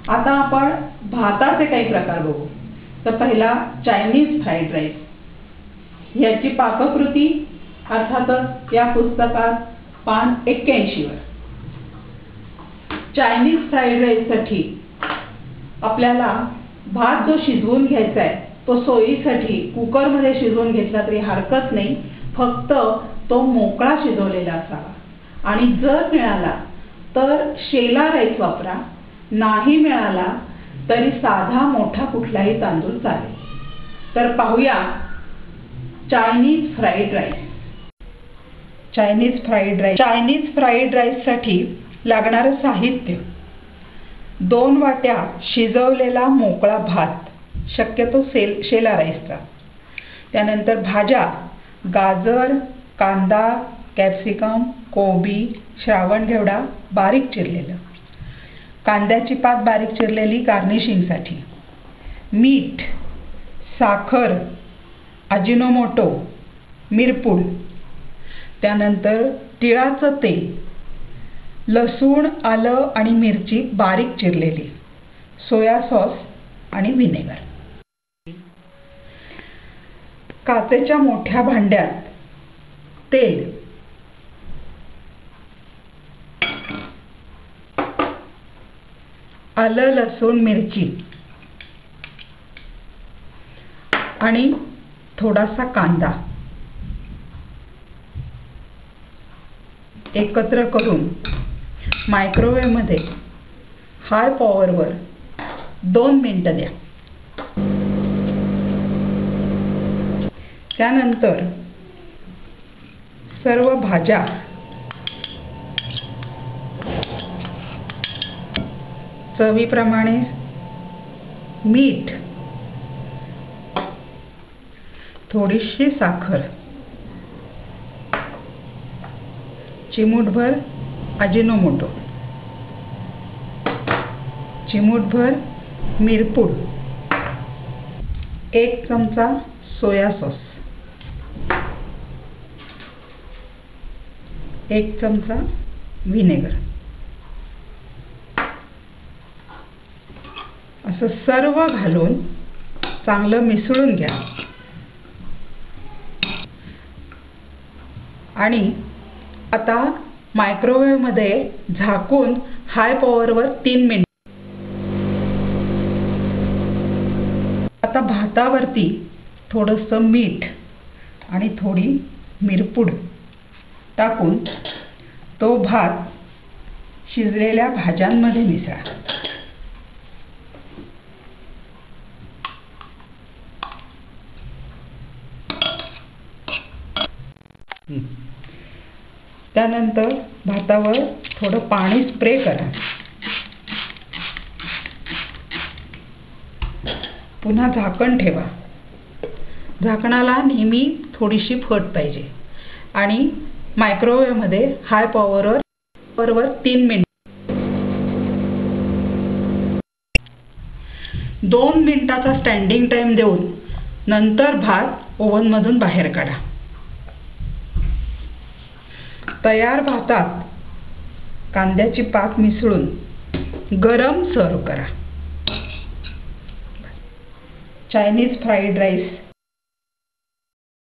आता आपण भाताचे काही प्रकार बघू। तर पहिला चायनीज फ्राईड राईस। याची पाककृती अर्थातच या पुस्तकात पान 81 वर। चायनीज फ्राईड राईस साठी आपल्याला भात जो शिजवून घ्यायचा आहे तो सोयीसाठी कुकर मध्ये शिजवून घेतला तरी हरकत नाही, फक्त तो मोकळा शिजवलेला असावा। आणि जर मिळाला तर शेला राईस वापरा, नाही मिळाला तरी साधा मोठा कुठलाही तांदूळ चालेल। तर पाहूया Chinese fried rice. Chinese fried rice साठी लागणारे साहित्य: 2 वाट्या शिजवलेला मोकळा भात, शक्यतो शेला राईसचा। त्यानंतर भाज्या: गाजर, कांदा, कॅप्सिकम, कोबी, श्रावण घेवडा बारीक चिरलेलं, कांद्याची पात बारीक चिरलेली गार्निशिंगसाठी, मीठ, साखर, अजिनोमोटो, मिरपूड, त्यानंतर तिळाचं तेल, लसूण, आलं आणि मिरची बारीक चिरलेली, सोया सॉस आणि व्हिनेगर। काचेच्या मोठ्या भांड्यात तेल, आलं, लसूण, मिरची आणि थोडासा कांदा एकत्र करून मायक्रोवेव्ह मध्ये हाय पॉवरवर 2 मिनिटं द्या। त्यानंतर सर्व भाज्या चवीप्रमाणे मीठ, थोडीशी साखर, चिमूटभर अजिनोमोटो, चिमूटभर मिरपूड, 1 चमचा सोया सॉस, 1 चमचा व्हिनेगर, असं सर्व घालून चांगलं मिसळून घ्या। आणि आता मायक्रोवेव्ह मध्ये झाकून हाय पॉवरवर 3 मिनिट। आता भातावरती थोडंसं मीठ आणि थोडी मिरपूड टाकून तो भात शिजलेल्या भाज्यांमध्ये मिसळा। त्यानंतर भातावर थोडं पाणी स्प्रे करा। पुन्हा झाकण ठेवा। झाकणाला नेहमी थोडीशी फट पाहिजे आणि मायक्रोवेव्ह मध्ये हाय पॉवरवर 3 मिनिट। 2 मिनिटाचा स्टँडिंग टाइम देऊन नंतर भात ओव्हन मधून बाहेर काढा। तयार भातात कांद्याची पात मिसळून गरम सर्व करा। Chinese fried rice